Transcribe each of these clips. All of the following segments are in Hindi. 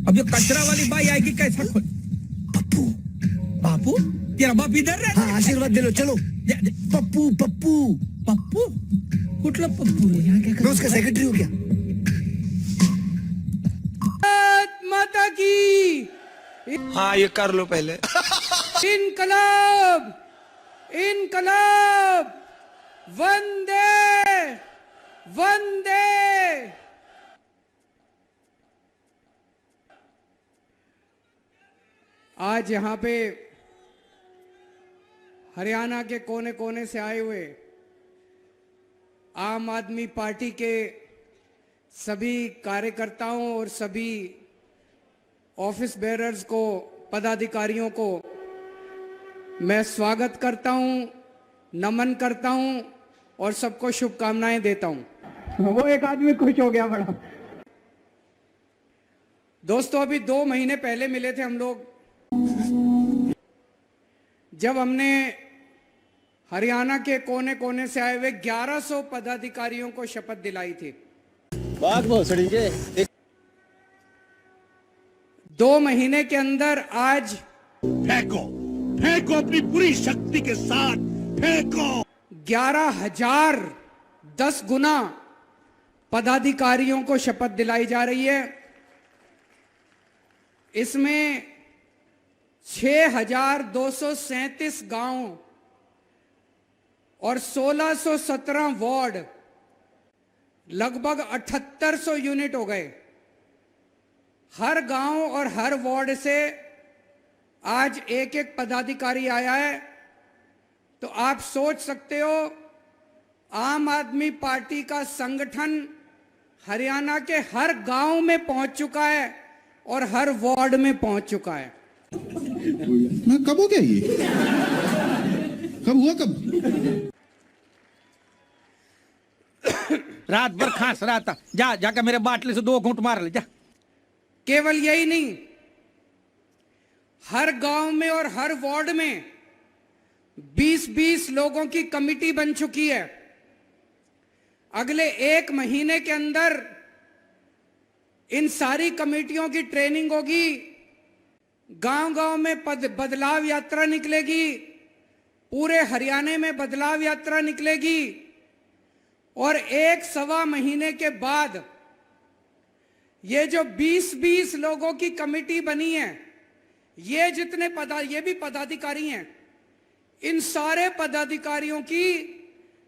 अब ये कचरा वाली बाई आएगी कैसा खोल? पप्पू बापू तेरा बाप इधर रहता हाँ आशीर्वाद दे लो चलो। पप्पू पप्पू पप्पू कुठला पप्पू रे? यहाँ क्या कर? मैं उसका सेक्रेटरी हूँ क्या? माता की हाँ ये कर लो पहले। इनकलाब इनकलाब वंदे वंदे। आज यहाँ पे हरियाणा के कोने कोने से आए हुए आम आदमी पार्टी के सभी कार्यकर्ताओं और सभी ऑफिस बेरर्स को, पदाधिकारियों को मैं स्वागत करता हूं, नमन करता हूं और सबको शुभकामनाएं देता हूं। वो एक आदमी खुश हो गया बड़ा। दोस्तों अभी 2 महीने पहले मिले थे हम लोग, जब हमने हरियाणा के कोने कोने से आए हुए 1100 पदाधिकारियों को शपथ दिलाई थी। बात भोसड़ी के 2 महीने के अंदर आज फेंको फेंको अपनी पूरी शक्ति के साथ फेंको। 11,000 10 गुना पदाधिकारियों को शपथ दिलाई जा रही है। इसमें 6,237 गांव और 1,617 वार्ड, लगभग 7,800 यूनिट हो गए। हर गांव और हर वार्ड से आज एक एक पदाधिकारी आया है। तो आप सोच सकते हो आम आदमी पार्टी का संगठन हरियाणा के हर गांव में पहुंच चुका है और हर वार्ड में पहुंच चुका है। ना कब हो गया ये? कब हुआ कब? रात भर खांस रहा था, जा जाकर मेरे बाटले से 2 घूंट मार ले जा। केवल यही नहीं, हर गांव में और हर वार्ड में 20-20 लोगों की कमेटी बन चुकी है। अगले 1 महीने के अंदर इन सारी कमेटियों की ट्रेनिंग होगी, गांव-गांव में बदलाव यात्रा निकलेगी, पूरे हरियाणा में बदलाव यात्रा निकलेगी और 1-1.25 महीने के बाद ये जो 20-20 लोगों की कमेटी बनी है, ये भी पदाधिकारी हैं, इन सारे पदाधिकारियों की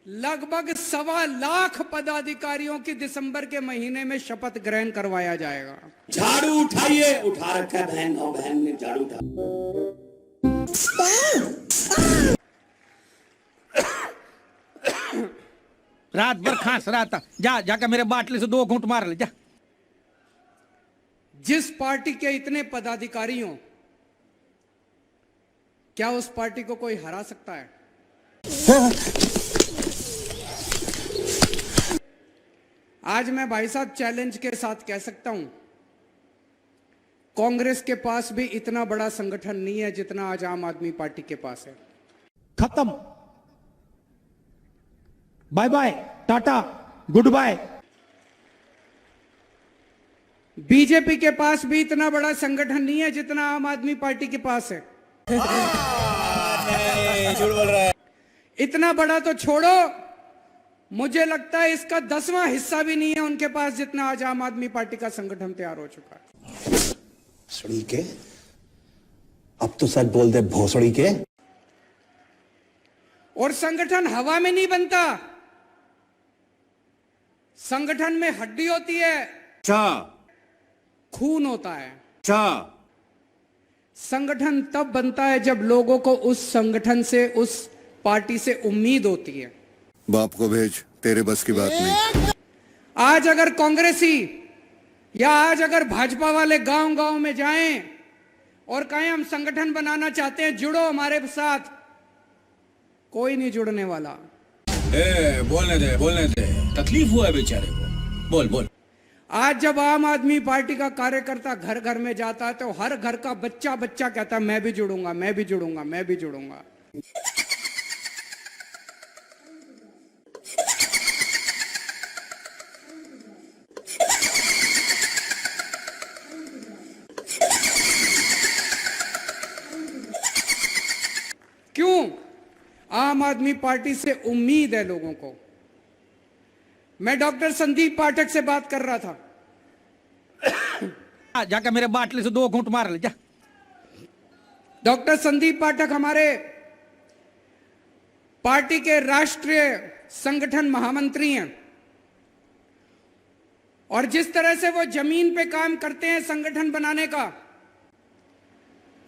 लगभग 1.25 लाख पदाधिकारियों की दिसंबर के महीने में शपथ ग्रहण करवाया जाएगा। झाड़ू उठाइए, उठा रखा है बहन ने झाड़ू उठा। रात भर खांस रहा था, जा जाकर मेरे बाटले से 2 घूंट मार ले जा। जिस पार्टी के इतने पदाधिकारी हों, क्या उस पार्टी को कोई हरा सकता है? आज मैं भाई साहब चैलेंज के साथ कह सकता हूं, कांग्रेस के पास भी इतना बड़ा संगठन नहीं है जितना आज आम आदमी पार्टी के पास है। खत्म, bye bye, tata, goodbye. BJP के पास भी इतना बड़ा संगठन नहीं है जितना आम आदमी पार्टी के पास है। झूठ बोल रहा है। इतना बड़ा तो छोड़ो, मुझे लगता है इसका 10वां हिस्सा भी नहीं है उनके पास जितना आज आम आदमी पार्टी का संगठन तैयार हो चुका है। भोसड़ी के, अब तो सच बोल दे भोसड़ी के। और संगठन हवा में नहीं बनता, संगठन में हड्डी होती है, खून होता है। संगठन तब बनता है जब लोगों को उस संगठन से, उस पार्टी से उम्मीद होती है। बाप को भेज, तेरे बस की बात नहीं। आज अगर कांग्रेसी या आज अगर भाजपा वाले गांव गांव में जाएं और कहें हम संगठन बनाना चाहते हैं, जुड़ो हमारे साथ, कोई नहीं जुड़ने वाला। बोलने दे, तकलीफ हुआ है बेचारे को, बोल। आज जब आम आदमी पार्टी का कार्यकर्ता घर घर में जाता है तो हर घर का बच्चा कहता है मैं भी जुड़ूंगा, मैं भी जुड़ूंगा, मैं भी जुड़ूंगा। आम आदमी पार्टी से उम्मीद है लोगों को। मैं डॉक्टर संदीप पाठक से बात कर रहा था। जाकर मेरे बाटले से 2 घूंट मार ले जा। डॉक्टर संदीप पाठक हमारे पार्टी के राष्ट्रीय संगठन महामंत्री हैं और जिस तरह से वो जमीन पे काम करते हैं संगठन बनाने का,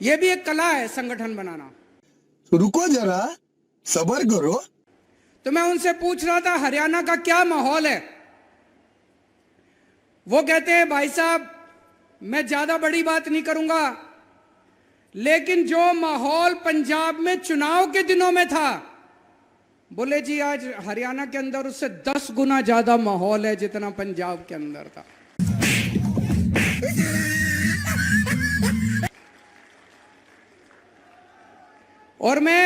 यह भी एक कला है संगठन बनाना। रुको जरा, सब्र करो। तो मैं उनसे पूछ रहा था हरियाणा का क्या माहौल है। वो कहते हैं भाई साहब मैं ज्यादा बड़ी बात नहीं करूंगा, लेकिन जो माहौल पंजाब में चुनाव के दिनों में था, बोले जी आज हरियाणा के अंदर उससे 10 गुना ज्यादा माहौल है जितना पंजाब के अंदर था। और मैं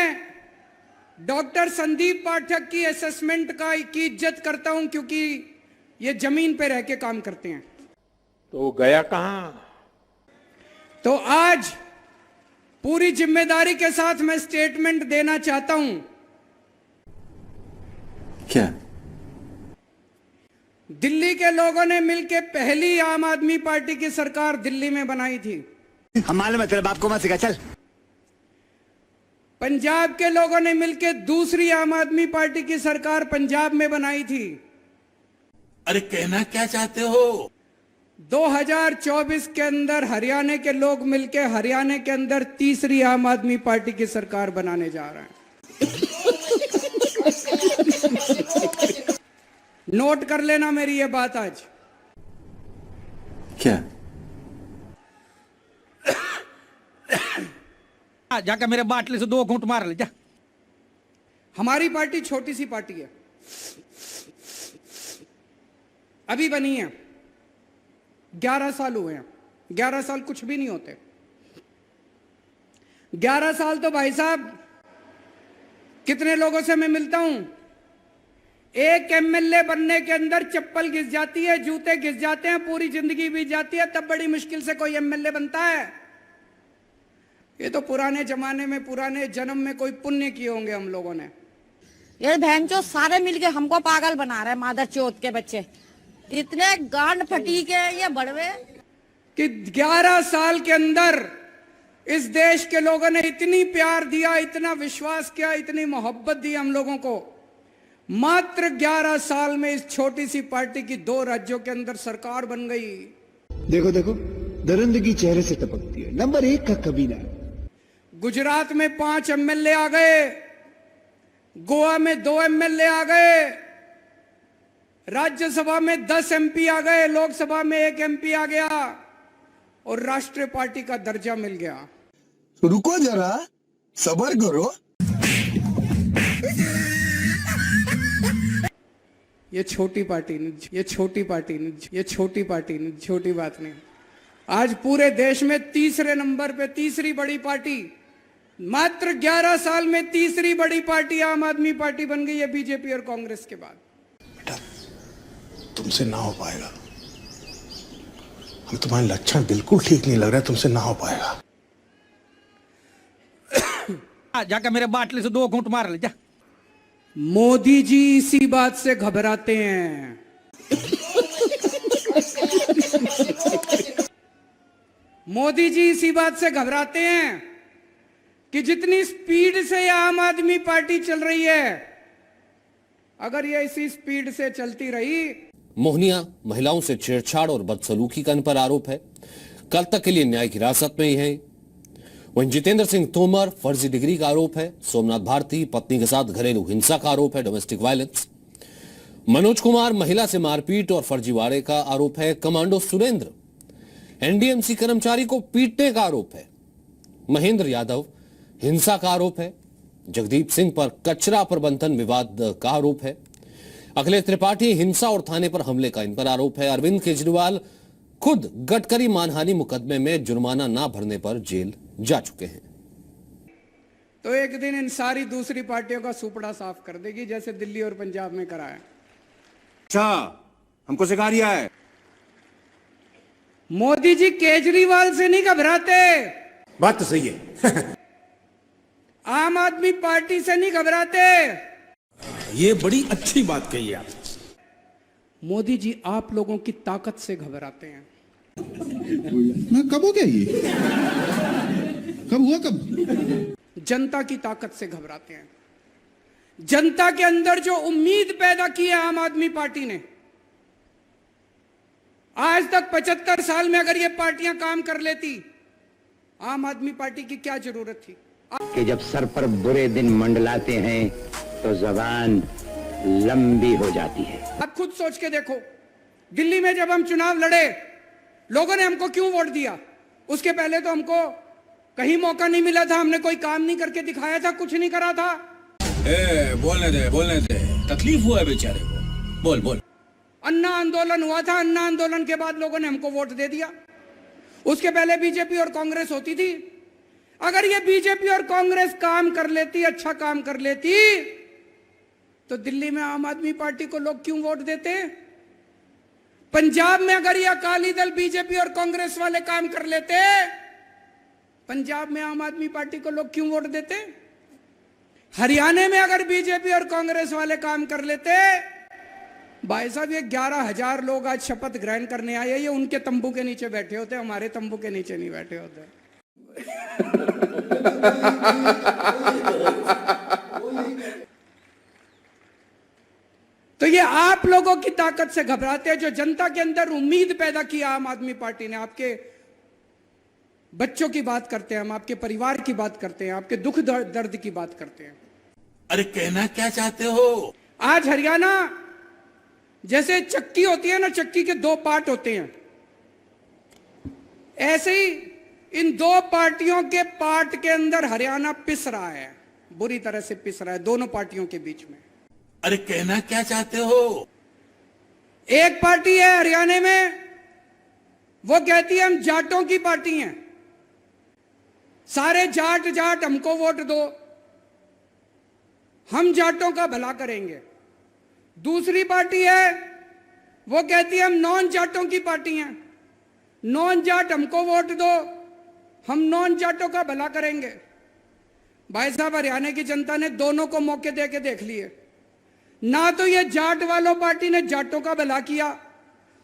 डॉक्टर संदीप पाठक की असेसमेंट की इज्जत करता हूं क्योंकि ये जमीन पे रह के काम करते हैं। तो गया कहां? तो आज पूरी जिम्मेदारी के साथ मैं स्टेटमेंट देना चाहता हूं। क्या? दिल्ली के लोगों ने मिलकर पहली आम आदमी पार्टी की सरकार दिल्ली में बनाई थी। हम मालूम है, तेरे बाप को मत सिखा, चल। पंजाब के लोगों ने मिलकर दूसरी आम आदमी पार्टी की सरकार पंजाब में बनाई थी। अरे कहना क्या चाहते हो? 2024 के अंदर हरियाणा के लोग मिलकर हरियाणा के अंदर तीसरी आम आदमी पार्टी की सरकार बनाने जा रहे हैं। नोट कर लेना मेरी ये बात आज। क्या? जाकर मेरे बाटले से 2 घूंट मार ले जा। हमारी पार्टी छोटी सी पार्टी है, अभी बनी है, 11 साल हुए हैं। 11 साल कुछ भी नहीं होते। 11 साल तो भाई साहब कितने लोगों से मैं मिलता हूं, एक एमएलए बनने के अंदर चप्पल घिस जाती है, जूते घिस जाते हैं, पूरी जिंदगी बीत जाती है, तब बड़ी मुश्किल से कोई एमएलए बनता है। ये तो पुराने जमाने में, पुराने जन्म में कोई पुण्य किए होंगे हम लोगों ने। ये बहन चो सारे मिलके हमको पागल बना रहे हैं, मादर चौथ के बच्चे। इतने गांड फटी के ये बड़वे कि 11 साल के अंदर इस देश के लोगों ने इतनी प्यार दिया, इतना विश्वास किया, इतनी मोहब्बत दी हम लोगों को। मात्र 11 साल में इस छोटी सी पार्टी की 2 राज्यों के अंदर सरकार बन गई। देखो देखो, दरिंदगी चेहरे से टपकती है। नंबर 1 का कमीना। गुजरात में 5 एमएलए आ गए, गोवा में 2 एमएलए आ गए, राज्यसभा में 10 एमपी आ गए, लोकसभा में 1 एमपी आ गया और राष्ट्रीय पार्टी का दर्जा मिल गया। रुको जरा, सब्र करो। ये छोटी पार्टी नहीं, ये छोटी पार्टी नहीं, ये छोटी पार्टी नहीं, छोटी बात नहीं। आज पूरे देश में तीसरे नंबर पे तीसरी बड़ी पार्टी, मात्र 11 साल में तीसरी बड़ी पार्टी आम आदमी पार्टी बन गई है बीजेपी और कांग्रेस के बाद। बेटा तुमसे ना हो पाएगा, हम तुम्हारे लक्षण बिल्कुल ठीक नहीं लग रहा है, तुमसे ना हो पाएगा। जाकर मेरे बाटले से 2 घूंट मार ले जा। मोदी जी इसी बात से घबराते हैं। मोदी जी इसी बात से घबराते हैं कि जितनी स्पीड से आम आदमी पार्टी चल रही है, अगर ये इसी स्पीड से चलती रही। मोहनिया महिलाओं से छेड़छाड़ और बदसलूकी का इन पर आरोप है। कल तक के लिए न्यायिक हिरासत में ही है। वहीं जितेंद्र सिंह तोमर फर्जी डिग्री का आरोप है। सोमनाथ भारती पत्नी के साथ घरेलू हिंसा का आरोप है, डोमेस्टिक वायलेंस। मनोज कुमार महिला से मारपीट और फर्जीवाड़े का आरोप है। कमांडो सुरेंद्र एनडीएमसी कर्मचारी को पीटने का आरोप है। महेंद्र यादव हिंसा का आरोप है। जगदीप सिंह पर कचरा प्रबंधन विवाद का आरोप है। अखिलेश त्रिपाठी हिंसा और थाने पर हमले का इन पर आरोप है। अरविंद केजरीवाल खुद गडकरी मानहानि मुकदमे में जुर्माना ना भरने पर जेल जा चुके हैं। तो एक दिन इन सारी दूसरी पार्टियों का सुपड़ा साफ कर देगी, जैसे दिल्ली और पंजाब में कराया। अच्छा, हमको सिखा रिया है। मोदी जी केजरीवाल से नहीं घबराते। बात तो सही है। आम आदमी पार्टी से नहीं घबराते। ये बड़ी अच्छी बात कही आप। मोदी जी आप लोगों की ताकत से घबराते हैं। ना कब हो गया ये? कब हुआ कब? जनता की ताकत से घबराते हैं। जनता के अंदर जो उम्मीद पैदा की है आम आदमी पार्टी ने, आज तक 75 साल में अगर ये पार्टियां काम कर लेती, आम आदमी पार्टी की क्या जरूरत थी? कि जब सर पर बुरे दिन मंडलाते हैं तो जबान लंबी हो जाती है। आप खुद सोच के देखो, दिल्ली में जब हम चुनाव लड़े, लोगों ने हमको क्यों वोट दिया? उसके पहले तो हमको कहीं मौका नहीं मिला था, हमने कोई काम नहीं करके दिखाया था, कुछ नहीं करा था। बोलने दे, तकलीफ हुआ है बेचारे को। बोल। अन्ना आंदोलन हुआ था, अन्ना आंदोलन के बाद लोगों ने हमको वोट दे दिया। उसके पहले बीजेपी और कांग्रेस होती थी। अगर ये बीजेपी और कांग्रेस काम कर लेती, अच्छा काम कर लेती, तो दिल्ली में आम आदमी पार्टी को लोग क्यों वोट देते? पंजाब में अगर ये अकाली दल, बीजेपी और कांग्रेस वाले काम कर लेते, पंजाब में आम आदमी पार्टी को लोग क्यों वोट देते? हरियाणा में अगर बीजेपी और कांग्रेस वाले काम कर लेते, भाई साहब ये 11,000 लोग आज शपथ ग्रहण करने आए, ये उनके तंबू के नीचे बैठे होते, हमारे तंबू के नीचे नहीं बैठे होते। तो ये आप लोगों की ताकत से घबराते हैं। जो जनता के अंदर उम्मीद पैदा की आम आदमी पार्टी ने, आपके बच्चों की बात करते हैं हम, आपके परिवार की बात करते हैं, आपके दुख दर्द की बात करते हैं। अरे कहना क्या चाहते हो? आज हरियाणा जैसे चक्की होती है ना, चक्की के 2 पार्ट होते हैं, ऐसे ही इन 2 पार्टियों के पार्ट के अंदर हरियाणा पिस रहा है, बुरी तरह से पिस रहा है दोनों पार्टियों के बीच में। अरे कहना क्या चाहते हो? एक पार्टी है हरियाणा में, वो कहती है हम जाटों की पार्टी हैं, सारे जाट हमको वोट दो, हम जाटों का भला करेंगे। दूसरी पार्टी है, वो कहती है हम नॉन जाटों की पार्टी हैं, नॉन जाट हमको वोट दो, हम नॉन जाटों का भला करेंगे। भाई साहब हरियाणा की जनता ने दोनों को मौके दे के देख लिए। ना तो ये जाट वालों पार्टी ने जाटों का भला किया,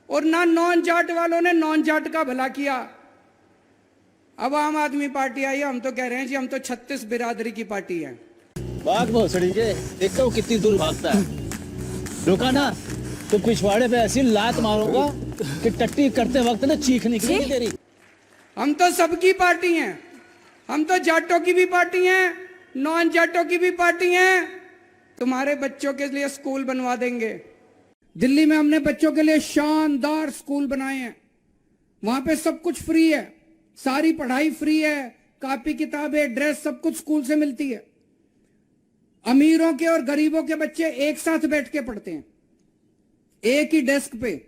और ना नॉन जाट वालों ने नॉन जाट का भला किया। अब आम आदमी पार्टी आई है, हम तो कह रहे हैं जी हम तो 36 बिरादरी की पार्टी है। भाग भोसड़ी के, देखता हूँ कितनी दूर भागता है। रुका ना तो पिछवाड़े पे ऐसी लात मारूंगा कि टट्टी करते वक्त ना चीख निकलेगी तेरी। हम तो सबकी पार्टी हैं, हम तो जाटों की भी पार्टी हैं, नॉन जाटों की भी पार्टी हैं। तुम्हारे बच्चों के लिए स्कूल बनवा देंगे। दिल्ली में हमने बच्चों के लिए शानदार स्कूल बनाए हैं, वहां पे सब कुछ फ्री है, सारी पढ़ाई फ्री है, कॉपी किताबें ड्रेस सब कुछ स्कूल से मिलती है। अमीरों के और गरीबों के बच्चे एक साथ बैठ के पढ़ते हैं, एक ही डेस्क पे।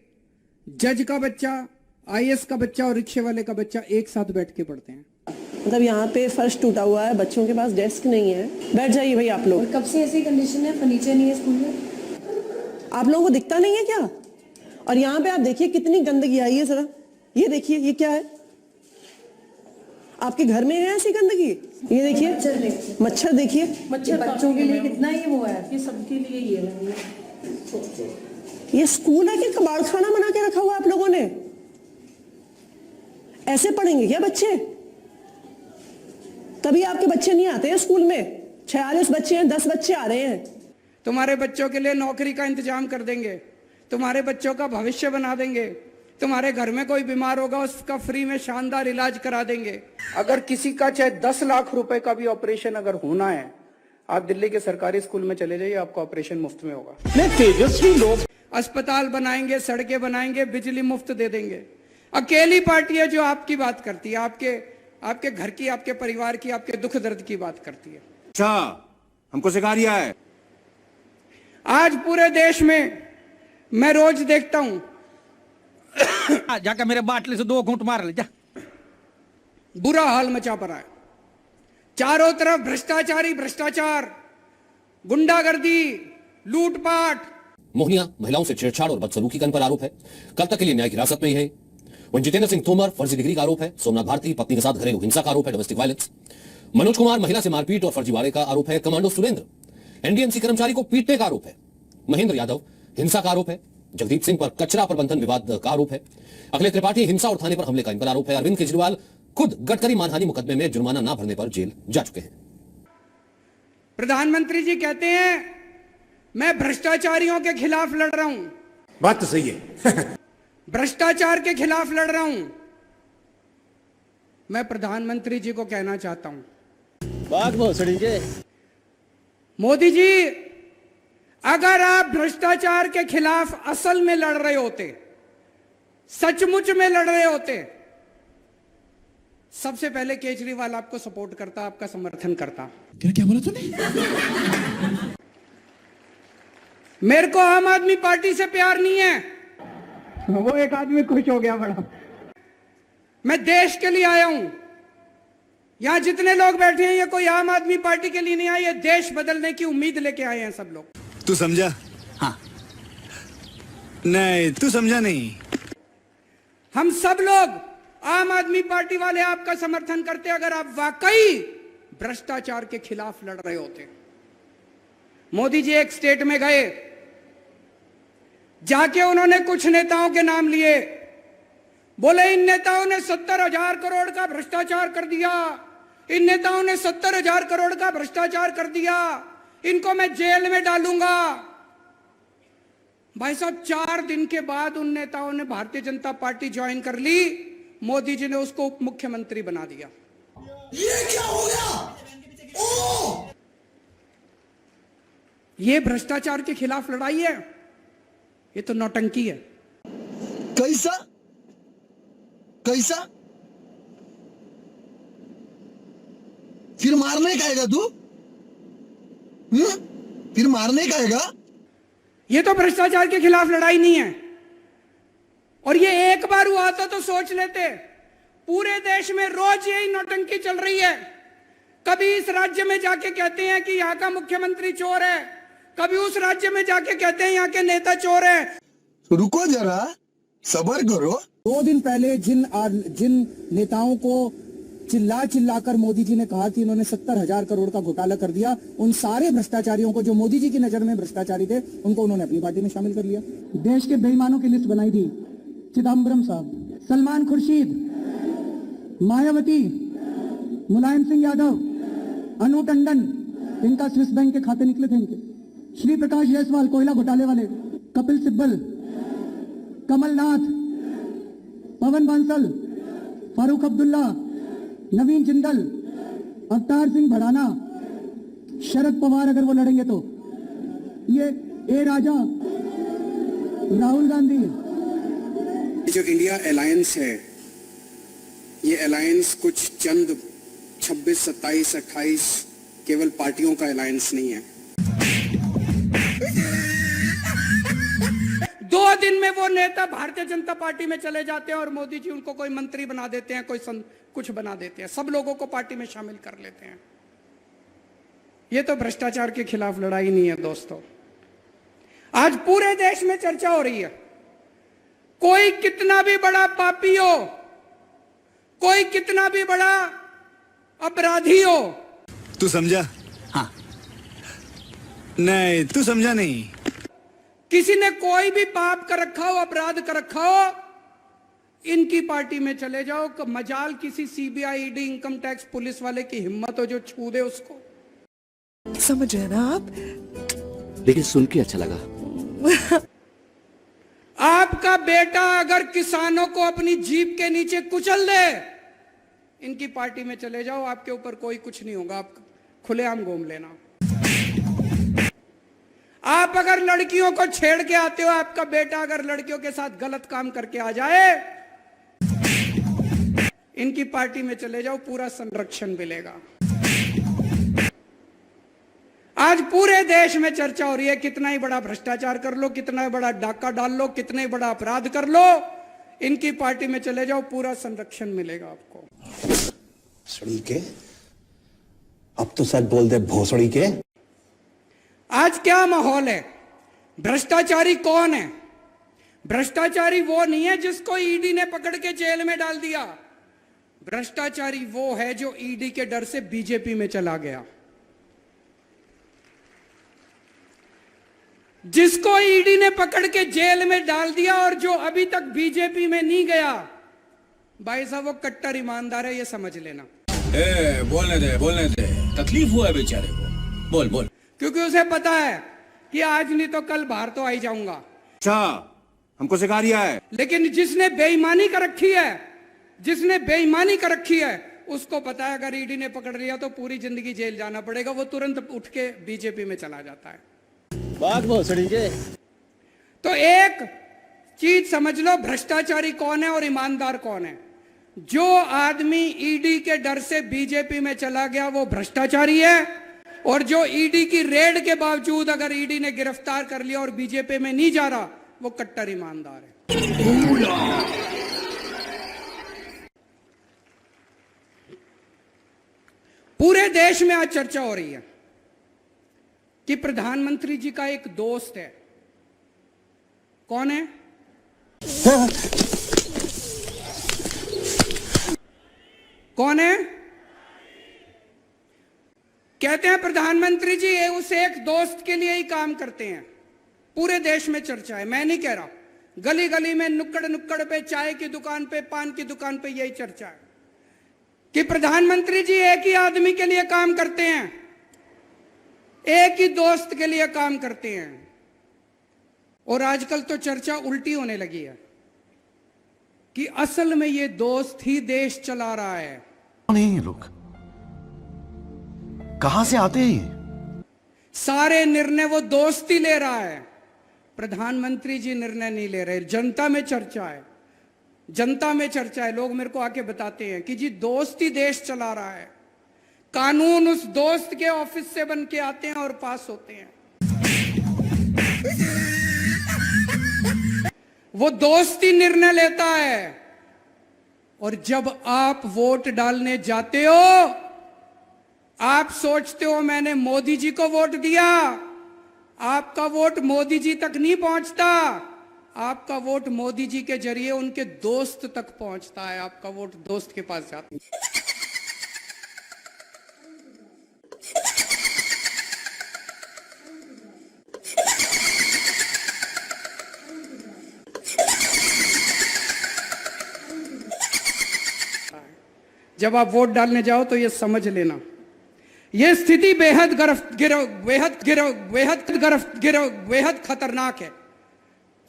जज का बच्चा, आईएएस का बच्चा और रिक्शे वाले का बच्चा एक साथ बैठ के पढ़ते हैं। मतलब यहाँ पे फर्श टूटा हुआ है, बच्चों के पास डेस्क नहीं है, बैठ जाइए भाई आप लोग। कब से ऐसी कंडीशन है, फर्नीचर नहीं है स्कूल में? आप लोगों को दिखता नहीं है क्या? और यहाँ पे आप देखिए कितनी गंदगी आई है, जरा ये देखिए, ये क्या है? आपके घर में है ऐसी गंदगी? ये देखिए मच्छर देखिए, मच्छर बच्चों के लिए कितना ही वो है, ये सबके लिए ही है। ये स्कूल है कि कबाड़ खाना बना के रखा हुआ आप लोगों ने? ऐसे पढ़ेंगे क्या बच्चे? तभी आपके बच्चे नहीं आते हैं स्कूल में। 46 बच्चे हैं, 10 बच्चे आ रहे हैं। तुम्हारे बच्चों के लिए नौकरी का इंतजाम कर देंगे, तुम्हारे बच्चों का भविष्य बना देंगे, तुम्हारे घर में कोई बीमार होगा उसका फ्री में शानदार इलाज करा देंगे। अगर किसी का चाहे 10 लाख रुपए का भी ऑपरेशन अगर होना है, आप दिल्ली के सरकारी स्कूल में चले जाइए, आपका ऑपरेशन मुफ्त में होगा। तेजस्वी लोग अस्पताल बनाएंगे, सड़कें बनाएंगे, बिजली मुफ्त दे देंगे। अकेली पार्टी है जो आपकी बात करती है, आपके घर की, आपके परिवार की, आपके दुख दर्द की बात करती है। अच्छा, हमको सिखा रिया है। आज पूरे देश में मैं रोज देखता हूं, जाकर मेरे बाटले से 2 घूंट मार ले जा। बुरा हाल मचा पड़ा है, चारों तरफ भ्रष्टाचारी भ्रष्टाचार, गुंडागर्दी, लूटपाट। मोहनिया महिलाओं से छेड़छाड़ और बदसलूकी करने पर आरोप है, कल तक के लिए न्यायिक हिरासत में ही है। वहीं जितेंद्र सिंह तोमर फर्जी डिग्री का आरोप है, सोमनाथ भारती पत्नी के साथ घरेलू हिंसा का आरोप है, डोमेस्टिक वायलेंस। मनोज कुमार महिला से मारपीट और फर्जीवाड़े का आरोप है। कमांडो सुरेंद्र एनडीएमसी कर्मचारी को पीटने का आरोप है। महेंद्र यादव हिंसा का आरोप है। जगदीप सिंह पर कचरा प्रबंधन विवाद का आरोप है। अखिलेश त्रिपाठी हिंसा और थाने पर हमले का इन पर आरोप है। अरविंद केजरीवाल खुद गडकरी मानहानि मुकदमे में जुर्माना ना भरने पर जेल जा चुके हैं। प्रधानमंत्री जी कहते हैं मैं भ्रष्टाचारियों के खिलाफ लड़ रहा हूं। बात तो सही है। भ्रष्टाचार के खिलाफ लड़ रहा हूं। मैं प्रधानमंत्री जी को कहना चाहता हूं, बात भोसड़ी के मोदी जी, अगर आप भ्रष्टाचार के खिलाफ असल में लड़ रहे होते, सचमुच में लड़ रहे होते, सबसे पहले केजरीवाल आपको सपोर्ट करता, आपका समर्थन करता। क्या बोला तूने? मेरे को आम आदमी पार्टी से प्यार नहीं है। वो एक आदमी खुश हो गया बड़ा। मैं देश के लिए आया हूं। यहां जितने लोग बैठे हैं ये कोई आम आदमी पार्टी के लिए नहीं आए, ये देश बदलने की उम्मीद लेके आए हैं सब लोग। तू समझा? हाँ। नहीं, तू समझा नहीं। हम सब लोग आम आदमी पार्टी वाले आपका समर्थन करते अगर आप वाकई भ्रष्टाचार के खिलाफ लड़ रहे होते। मोदी जी एक स्टेट में गए, जाके उन्होंने कुछ नेताओं के नाम लिए, बोले इन नेताओं ने 70,000 करोड़ का भ्रष्टाचार कर दिया, इन नेताओं ने 70,000 करोड़ का भ्रष्टाचार कर दिया, इनको मैं जेल में डालूंगा। भाई साहब 4 दिन के बाद उन नेताओं ने भारतीय जनता पार्टी ज्वाइन कर ली। मोदी जी ने उसको उप मुख्यमंत्री बना दिया। ये क्या हो गया? ओ! ये भ्रष्टाचार के खिलाफ लड़ाई है? ये तो नौटंकी है। कैसा? कैसा? फिर मारने का आएगा तू? फिर मारने का आएगा? ये तो भ्रष्टाचार के खिलाफ लड़ाई नहीं है। और ये एक बार हुआ था तो सोच लेते। पूरे देश में रोज यही नौटंकी चल रही है। कभी इस राज्य में जाके कहते हैं कि यहाँ का मुख्यमंत्री चोर है, कभी उस राज्य में जाके कहते हैं यहाँ के नेता चोर है। रुको जरा, सब्र करो। 2 दिन पहले जिन नेताओं को चिल्ला कर मोदी जी ने कहा कि इन्होंने 70,000 करोड़ का घोटाला कर दिया, उन सारे भ्रष्टाचारियों को जो मोदी जी की नजर में भ्रष्टाचारी थे, उनको उन्होंने अपनी पार्टी में शामिल कर लिया। देश के बेईमानों की लिस्ट बनाई थी। चिदम्बरम साहब, सलमान खुर्शीद, मायावती, मुलायम सिंह यादव, अनु टंडन, इनका स्विस बैंक के खाते निकले थे इनके। श्री प्रकाश जायसवाल कोयला घोटाले वाले, कपिल सिब्बल, कमलनाथ, पवन बांसल, फारूक अब्दुल्ला, नवीन जिंदल, अवतार सिंह भड़ाना, शरद पवार अगर वो लड़ेंगे तो ये ए राजा, राहुल गांधी। जो इंडिया अलायंस है, ये अलायंस कुछ चंद 26, 27, 28 केवल पार्टियों का अलायंस नहीं है। 2 दिन में वो नेता भारतीय जनता पार्टी में चले जाते हैं और मोदी जी उनको कोई मंत्री बना देते हैं, कोई कुछ बना देते हैं, सब लोगों को पार्टी में शामिल कर लेते हैं। ये तो भ्रष्टाचार के खिलाफ लड़ाई नहीं है दोस्तों। आज पूरे देश में चर्चा हो रही है। कोई कितना भी बड़ा पापी हो, कोई कितना भी बड़ा अपराधी हो। तू समझा? हाँ। नहीं, तू समझा नहीं। किसी ने कोई भी पाप कर रखा हो, अपराध कर रखा हो, इनकी पार्टी में चले जाओ। मजाल किसी CBI, ED, income tax police वाले की हिम्मत हो जो छू दे उसको। समझ रहे ना आप? लेकिन सुन के अच्छा लगा। आपका बेटा अगर किसानों को अपनी जीप के नीचे कुचल दे, इनकी पार्टी में चले जाओ, आपके ऊपर कोई कुछ नहीं होगा। आप खुलेआम घूम लेना। आप अगर लड़कियों को छेड़ के आते हो, आपका बेटा अगर लड़कियों के साथ गलत काम करके आ जाए, इनकी पार्टी में चले जाओ, पूरा संरक्षण मिलेगा। आज पूरे देश में चर्चा हो रही है, कितना ही बड़ा भ्रष्टाचार कर लो, कितना ही बड़ा डाका डाल लो, कितना ही बड़ा अपराध कर लो, इनकी पार्टी में चले जाओ, पूरा संरक्षण मिलेगा आपको। सड़ी के, अब तो सच बोल दे भोसड़ी के। आज क्या माहौल है? भ्रष्टाचारी कौन है? भ्रष्टाचारी वो नहीं है जिसको ईडी ने पकड़ के जेल में डाल दिया। भ्रष्टाचारी वो है जो ईडी के डर से बीजेपी में चला गया। जिसको ईडी ने पकड़ के जेल में डाल दिया और जो अभी तक बीजेपी में नहीं गया, भाई साहब वो कट्टर ईमानदार है, ये समझ लेना। बोलने दे, तकलीफ हुआ है बेचारे को, बोल बोल। क्योंकि उसे पता है कि आज नहीं तो कल बाहर तो आ ही जाऊंगा। अच्छा, हमको सिखा रिया है। लेकिन जिसने बेईमानी कर रखी है उसको पता है अगर ईडी ने पकड़ लिया तो पूरी जिंदगी जेल जाना पड़ेगा। वो तुरंत उठ के बीजेपी में चला जाता है। बात भोसड़ी के। तो एक चीज समझ लो, भ्रष्टाचारी कौन है और ईमानदार कौन है। जो आदमी ईडी के डर से बीजेपी में चला गया वो भ्रष्टाचारी है, और जो ईडी की रेड के बावजूद अगर ईडी ने गिरफ्तार कर लिया और बीजेपी में नहीं जा रहा, वो कट्टर ईमानदार है। पूरे देश में आज चर्चा हो रही है कि प्रधानमंत्री जी का एक दोस्त है। कौन है? कौन है? कहते हैं प्रधानमंत्री जी उस एक दोस्त के लिए ही काम करते हैं। पूरे देश में चर्चा है, मैं नहीं कह रहा, गली गली में, नुक्कड़ नुक्कड़ पे, चाय की दुकान पे, पान की दुकान पे यही चर्चा है कि प्रधानमंत्री जी एक ही आदमी के लिए काम करते हैं, एक ही दोस्त के लिए काम करते हैं। और आजकल तो चर्चा उल्टी होने लगी है कि असल में ये दोस्त ही देश चला रहा है। नहीं, ये लोग कहां से आते हैं? सारे निर्णय वो दोस्त ही ले रहा है, प्रधानमंत्री जी निर्णय नहीं ले रहे। जनता में चर्चा है, जनता में चर्चा है। लोग मेरे को आके बताते हैं कि जी दोस्त ही देश चला रहा है। कानून उस दोस्त के ऑफिस से बन के आते हैं और पास होते हैं। वो दोस्त ही निर्णय लेता है। और जब आप वोट डालने जाते हो, आप सोचते हो मैंने मोदी जी को वोट दिया, आपका वोट मोदी जी तक नहीं पहुंचता, आपका वोट मोदी जी के जरिए उनके दोस्त तक पहुंचता है। आपका वोट दोस्त के पास जाता है। जब आप वोट डालने जाओ तो ये समझ लेना, ये स्थिति बेहद खतरनाक है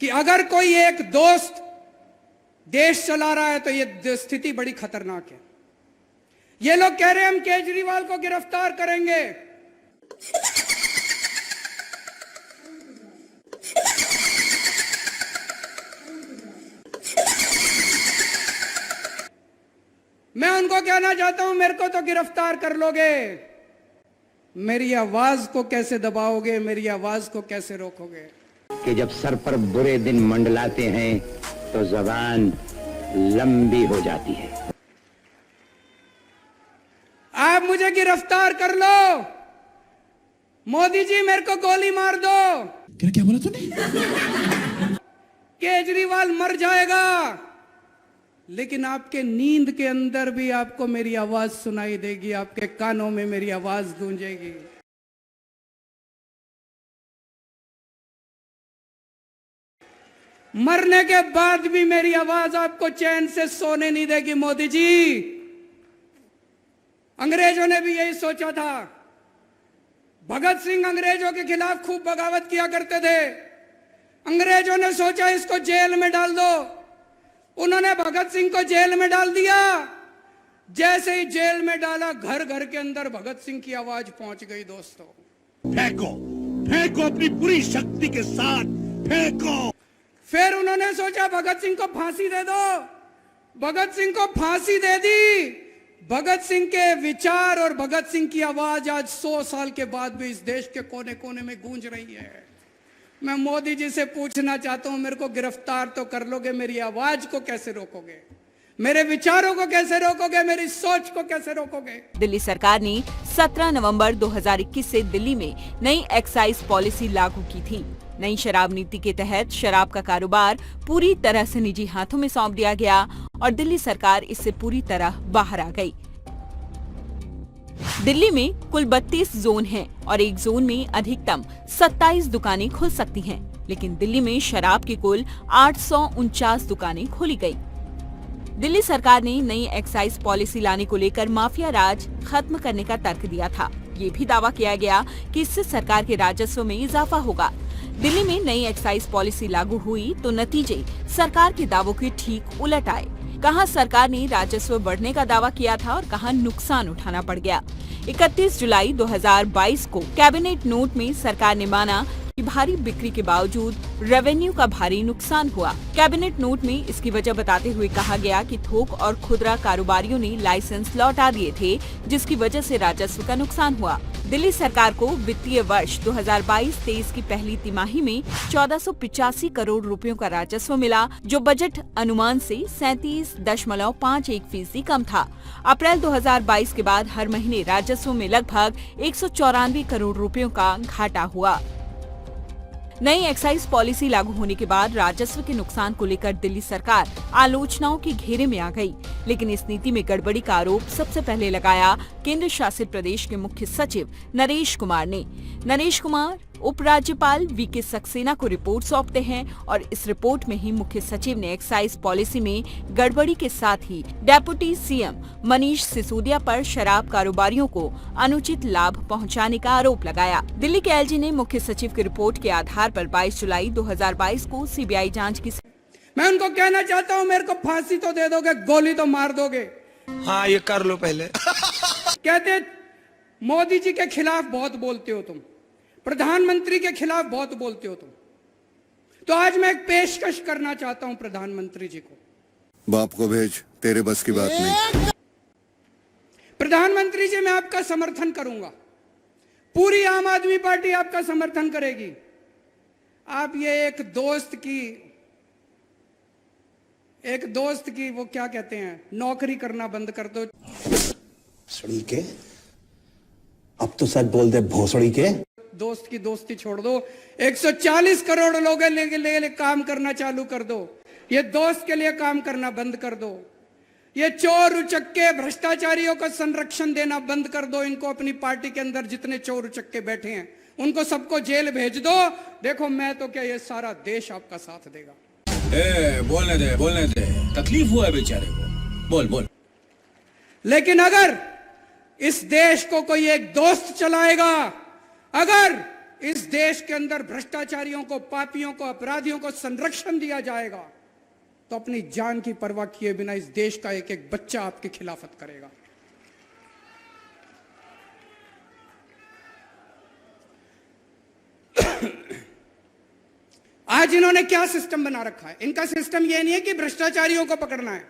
कि अगर कोई एक दोस्त देश चला रहा है तो ये स्थिति बड़ी खतरनाक है। ये लोग कह रहे हैं हम केजरीवाल को गिरफ्तार करेंगे। मैं उनको कहना चाहता हूं, मेरे को तो गिरफ्तार कर लोगे, मेरी आवाज को कैसे दबाओगे, मेरी आवाज को कैसे रोकोगे? कि जब सर पर बुरे दिन मंडलाते हैं तो जबान लंबी हो जाती है। आप मुझे गिरफ्तार कर लो, मोदी जी मेरे को गोली मार दो। क्या बोला तूने? केजरीवाल मर जाएगा, लेकिन आपके नींद के अंदर भी आपको मेरी आवाज सुनाई देगी, आपके कानों में मेरी आवाज गूंजेगी। मरने के बाद भी मेरी आवाज आपको चैन से सोने नहीं देगी। मोदी जी, अंग्रेजों ने भी यही सोचा था। भगत सिंह अंग्रेजों के खिलाफ खूब बगावत किया करते थे। अंग्रेजों ने सोचा इसको जेल में डाल दो, उन्होंने भगत सिंह को जेल में डाल दिया। जैसे ही जेल में डाला, घर घर के अंदर भगत सिंह की आवाज पहुंच गई। दोस्तों, फेंको फेंको अपनी पूरी शक्ति के साथ फेंको। फिर उन्होंने सोचा भगत सिंह को फांसी दे दो। भगत सिंह को फांसी दे दी। भगत सिंह के विचार और भगत सिंह की आवाज आज 100 साल के बाद भी इस देश के कोने कोने में गूंज रही है। मैं मोदी जी से पूछना चाहता हूं, मेरे को गिरफ्तार तो कर लोगे, मेरी आवाज को कैसे रोकोगे? मेरे विचारों को कैसे रोकोगे, मेरी सोच को कैसे रोकोगे? दिल्ली सरकार ने 17 नवंबर 2021 से दिल्ली में नई एक्साइज पॉलिसी लागू की थी। नई शराब नीति के तहत शराब का कारोबार पूरी तरह से निजी हाथों में सौंप दिया गया और दिल्ली सरकार इससे पूरी तरह बाहर आ गई। दिल्ली में कुल 32 जोन हैं और एक जोन में अधिकतम 27 दुकानें खुल सकती हैं, लेकिन दिल्ली में शराब की कुल 849 दुकानें खोली गई। दिल्ली सरकार ने नई एक्साइज पॉलिसी लाने को लेकर माफिया राज खत्म करने का तर्क दिया था। ये भी दावा किया गया कि इससे सरकार के राजस्व में इजाफा होगा। दिल्ली में नई एक्साइज पॉलिसी लागू हुई तो नतीजे सरकार के दावों के ठीक उलट आए। कहां सरकार ने राजस्व बढ़ने का दावा किया था और कहां नुकसान उठाना पड़ गया। 31 जुलाई 2022 को कैबिनेट नोट में सरकार ने माना कि भारी बिक्री के बावजूद रेवेन्यू का भारी नुकसान हुआ। कैबिनेट नोट में इसकी वजह बताते हुए कहा गया कि थोक और खुदरा कारोबारियों ने लाइसेंस लौटा दिए थे, जिसकी वजह से राजस्व का नुकसान हुआ। दिल्ली सरकार को वित्तीय वर्ष 2022-23 की पहली तिमाही में 1485 करोड़ रुपयों का राजस्व मिला, जो बजट अनुमान से 37.51% कम था। अप्रैल 2022 के बाद हर महीने राजस्व में लगभग 194 करोड़ रुपयों का घाटा हुआ। नई एक्साइज पॉलिसी लागू होने के बाद राजस्व के नुकसान को लेकर दिल्ली सरकार आलोचनाओं के घेरे में आ गई, लेकिन इस नीति में गड़बड़ी का आरोप सबसे पहले लगाया केंद्र शासित प्रदेश के मुख्य सचिव नरेश कुमार ने। नरेश कुमार उपराज्यपाल वीके सक्सेना को रिपोर्ट सौंपते हैं और इस रिपोर्ट में ही मुख्य सचिव ने एक्साइज पॉलिसी में गड़बड़ी के साथ ही डेप्यूटी सीएम मनीष सिसोदिया पर शराब कारोबारियों को अनुचित लाभ पहुंचाने का आरोप लगाया। दिल्ली के एलजी ने मुख्य सचिव की रिपोर्ट के आधार पर 22 जुलाई 2022 को सीबीआई जांच की। मैं उनको कहना चाहता हूँ, मेरे को फांसी तो दे दोगे, गोली तो मार दोगे। हाँ, ये कर लो पहले। कहते मोदी जी के खिलाफ बहुत बोलते हो तुम, प्रधानमंत्री के खिलाफ बहुत बोलते हो तुम। तो आज मैं एक पेशकश करना चाहता हूं प्रधानमंत्री जी को। बाप को भेज, तेरे बस की बात नहीं। प्रधानमंत्री जी, मैं आपका समर्थन करूंगा, पूरी आम आदमी पार्टी आपका समर्थन करेगी। आप ये एक दोस्त की वो क्या कहते हैं, नौकरी करना बंद कर दो। सड़ी के, अब तो सच बोल दे भोसड़ी के। दोस्त की दोस्ती छोड़ दो, 140 करोड़ लोगों के लिए काम करना चालू कर दो। ये दोस्त के लिए काम करना बंद कर दो। ये चोर उचक्के भ्रष्टाचारियों को संरक्षण देना बंद कर दो। इनको अपनी पार्टी के अंदर जितने चोर उचक्के बैठे हैं उनको सबको जेल भेज दो। देखो, मैं तो क्या, ये सारा देश आपका साथ देगा। बोलने दे, तकलीफ हुआ है बेचारे को, बोल। लेकिन अगर इस देश को कोई एक दोस्त चलाएगा, अगर इस देश के अंदर भ्रष्टाचारियों को, पापियों को, अपराधियों को संरक्षण दिया जाएगा, तो अपनी जान की परवाह किए बिना इस देश का एक एक बच्चा आपकी खिलाफत करेगा। आज इन्होंने क्या सिस्टम बना रखा है? इनका सिस्टम यह नहीं है कि भ्रष्टाचारियों को पकड़ना है,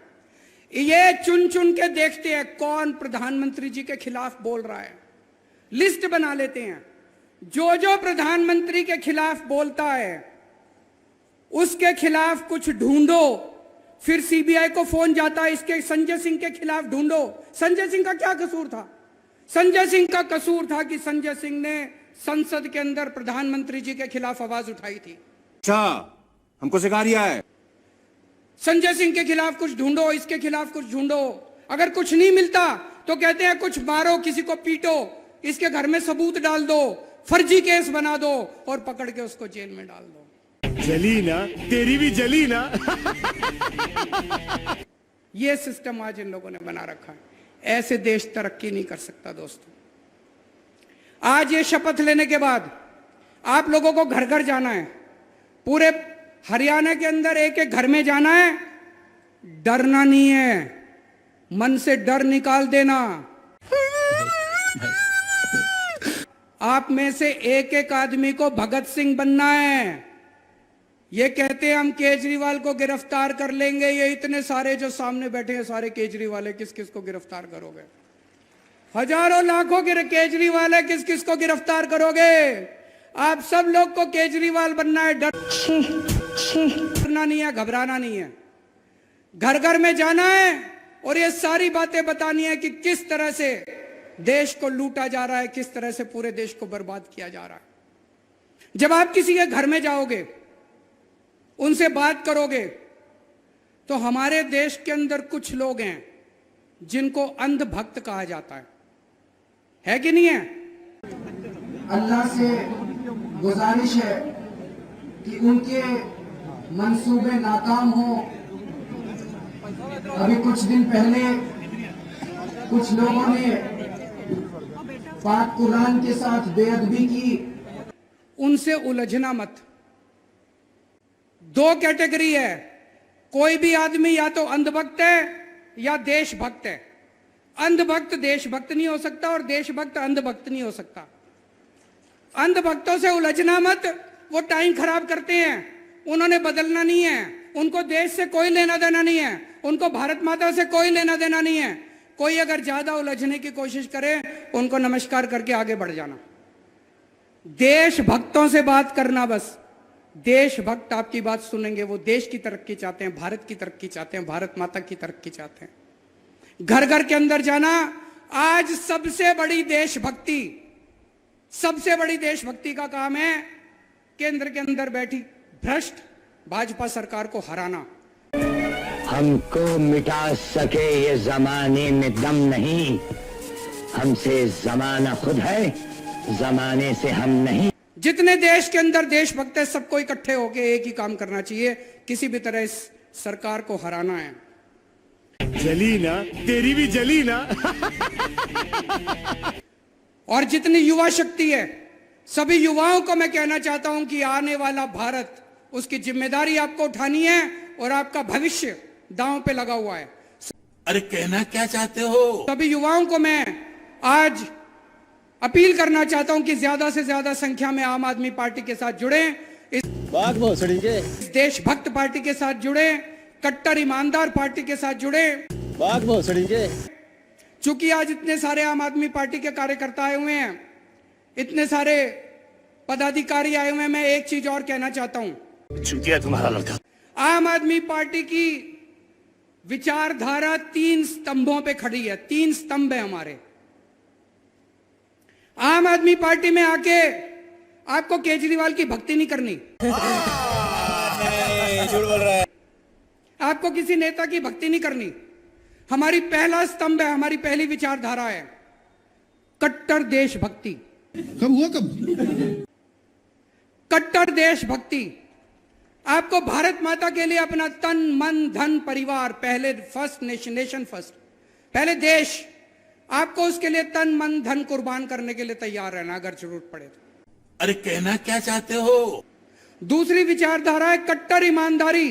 ये चुन चुन के देखते हैं कौन प्रधानमंत्री जी के खिलाफ बोल रहा है। लिस्ट बना लेते हैं, जो प्रधानमंत्री के खिलाफ बोलता है उसके खिलाफ कुछ ढूंढो। फिर सीबीआई को फोन जाता है, इसके संजय सिंह के खिलाफ ढूंढो। संजय सिंह का क्या कसूर था? संजय सिंह का कसूर था कि संजय सिंह ने संसद के अंदर प्रधानमंत्री जी के खिलाफ आवाज उठाई थी। अच्छा, हमको सिखा रिया है। संजय सिंह के खिलाफ कुछ ढूंढो, इसके खिलाफ कुछ ढूंढो। अगर कुछ नहीं मिलता तो कहते हैं कुछ मारो, किसी को पीटो, इसके घर में सबूत डाल दो, फर्जी केस बना दो और पकड़ के उसको जेल में डाल दो। जली ना, तेरी भी जली ना। ये सिस्टम आज इन लोगों ने बना रखा है। ऐसे देश तरक्की नहीं कर सकता दोस्तों। आज ये शपथ लेने के बाद आप लोगों को घर घर जाना है, पूरे हरियाणा के अंदर एक एक घर में जाना है। डरना नहीं है, मन से डर निकाल देना। आप में से एक एक आदमी को भगत सिंह बनना है। ये कहते हैं हम केजरीवाल को गिरफ्तार कर लेंगे, ये इतने सारे जो सामने बैठे हैं सारे केजरीवाल है, किस किस को गिरफ्तार करोगे? हजारों लाखों केजरीवाल है, किस किस को गिरफ्तार करोगे? आप सब लोग को केजरीवाल बनना है। डरना नहीं है, घबराना नहीं है। घर घर में जाना है और ये सारी बातें बतानी है कि किस तरह से देश को लूटा जा रहा है, किस तरह से पूरे देश को बर्बाद किया जा रहा है। जब आप किसी के घर में जाओगे, उनसे बात करोगे, तो हमारे देश के अंदर कुछ लोग हैं जिनको अंधभक्त कहा जाता है कि नहीं है? अल्लाह से गुजारिश है कि उनके मंसूबे नाकाम हो। अभी कुछ दिन पहले कुछ लोगों ने पाक कुरान के साथ बेअदबी की। उनसे उलझना मत। दो कैटेगरी है, कोई भी आदमी या तो अंधभक्त है या देशभक्त है। अंधभक्त देशभक्त नहीं हो सकता और देशभक्त अंधभक्त नहीं हो सकता। अंधभक्तों से उलझना मत, वो टाइम खराब करते हैं, उन्होंने बदलना नहीं है, उनको देश से कोई लेना देना नहीं है, उनको भारत माता से कोई लेना देना नहीं है। कोई अगर ज्यादा उलझने की कोशिश करे, उनको नमस्कार करके आगे बढ़ जाना। देशभक्तों से बात करना बस। देशभक्त आपकी बात सुनेंगे, वो देश की तरक्की चाहते हैं, भारत की तरक्की चाहते हैं, भारत माता की तरक्की चाहते हैं। घर घर के अंदर जाना। आज सबसे बड़ी देशभक्ति का काम है केंद्र के अंदर बैठी भ्रष्ट भाजपा सरकार को हराना। हमको मिटा सके ये जमाने में दम नहीं, हमसे जमाना खुद है, जमाने से हम नहीं। जितने देश के अंदर देशभक्त है, सबको इकट्ठे होकर एक ही काम करना चाहिए, किसी भी तरह इस सरकार को हराना है। जली ना, तेरी भी जली ना। और जितनी युवा शक्ति है, सभी युवाओं को मैं कहना चाहता हूं कि आने वाला भारत, उसकी जिम्मेदारी आपको उठानी है और आपका भविष्य दांव पे लगा हुआ है। अरे कहना क्या चाहते हो? सभी युवाओं को मैं आज अपील करना चाहता हूं कि ज्यादा से ज्यादा संख्या में आम आदमी पार्टी के साथ जुड़े, इस देशभक्त पार्टी के साथ जुड़े, कट्टर ईमानदार पार्टी के साथ जुड़े। चूंकि आज इतने सारे आम आदमी पार्टी के कार्यकर्ता आए हुए हैं, इतने सारे पदाधिकारी आए हुए हैं, मैं एक चीज और कहना चाहता हूं। चुतिया तुम्हारा लड़का। आम आदमी पार्टी की विचारधारा 3 स्तंभों पे खड़ी है। 3 स्तंभ है हमारे। आम आदमी पार्टी में आके आपको केजरीवाल की भक्ति नहीं करनी। झूठ बोल रहा है। आपको किसी नेता की भक्ति नहीं करनी। हमारी पहला स्तंभ है, हमारी पहली विचारधारा है कट्टर देशभक्ति। कब? कट्टर देशभक्ति। आपको भारत माता के लिए अपना तन मन धन परिवार, पहले फर्स्ट नेशन फर्स्ट, पहले देश, आपको उसके लिए तन मन धन कुर्बान करने के लिए तैयार रहना अगर जरूरत पड़े तो। अरे कहना क्या चाहते हो? दूसरी विचारधारा है कट्टर ईमानदारी।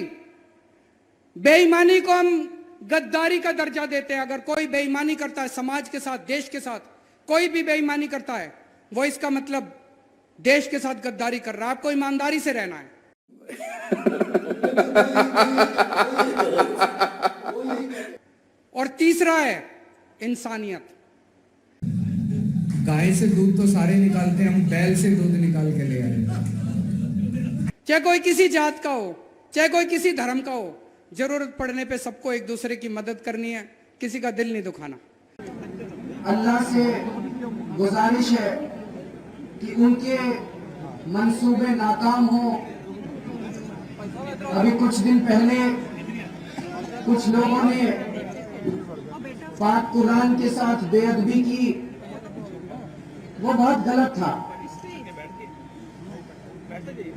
बेईमानी को हम गद्दारी का दर्जा देते हैं। अगर कोई बेईमानी करता है समाज के साथ, देश के साथ, कोई भी बेईमानी करता है, वो इसका मतलब देश के साथ गद्दारी कर रहा है। आपको ईमानदारी से रहना है। और तीसरा है इंसानियत। गाय से दूध तो सारे निकालते हैं, हम बैल से दूध निकाल के ले आए। चाहे कोई किसी जात का हो, चाहे कोई किसी धर्म का हो, जरूरत पड़ने पे सबको एक दूसरे की मदद करनी है, किसी का दिल नहीं दुखाना। अल्लाह से गुजारिश है कि उनके मंसूबे नाकाम हो। अभी कुछ दिन पहले कुछ लोगों ने पाक कुरान के साथ बेअदबी की, वो बहुत गलत था।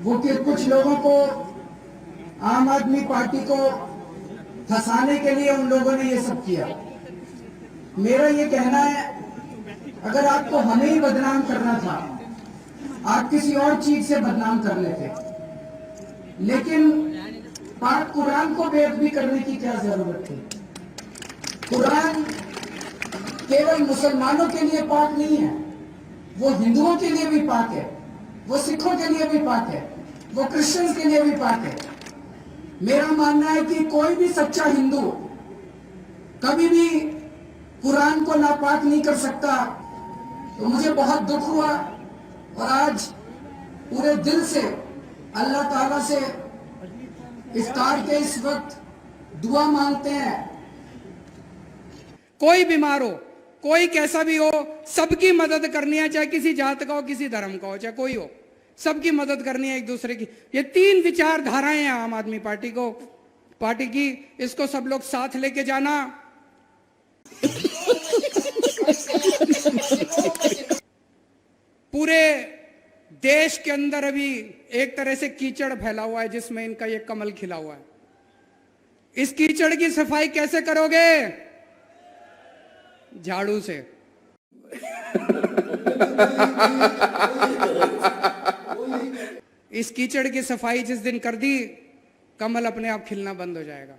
वो कि कुछ लोगों को, आम आदमी पार्टी को फंसाने के लिए उन लोगों ने ये सब किया। मेरा ये कहना है, अगर आपको हमें ही बदनाम करना था, आप किसी और चीज से बदनाम कर लेते, लेकिन पाक कुरान को बेअदबी करने की क्या जरूरत थी? कुरान केवल मुसलमानों के लिए पाक नहीं है, वो हिंदुओं के लिए भी पाक है, वो सिखों के लिए भी पाक है, वो क्रिश्चियंस के लिए भी पाक है। मेरा मानना है कि कोई भी सच्चा हिंदू कभी भी कुरान को नापाक नहीं कर सकता। तो मुझे बहुत दुख हुआ और आज पूरे दिल से अल्लाह ताला से इफ्तार के इस वक्त दुआ मांगते हैं। कोई बीमार हो, कोई कैसा भी हो, सबकी मदद करनी है, चाहे किसी जात का हो, किसी धर्म का हो, चाहे कोई हो, सबकी मदद करनी है एक दूसरे की। ये 3 विचारधाराएं हैं आम आदमी पार्टी की, इसको सब लोग साथ लेके जाना। पूरे देश के अंदर अभी एक तरह से कीचड़ फैला हुआ है जिसमें इनका ये कमल खिला हुआ है। इस कीचड़ की सफाई कैसे करोगे? झाड़ू से। इस कीचड़ की सफाई जिस दिन कर दी, कमल अपने आप खिलना बंद हो जाएगा।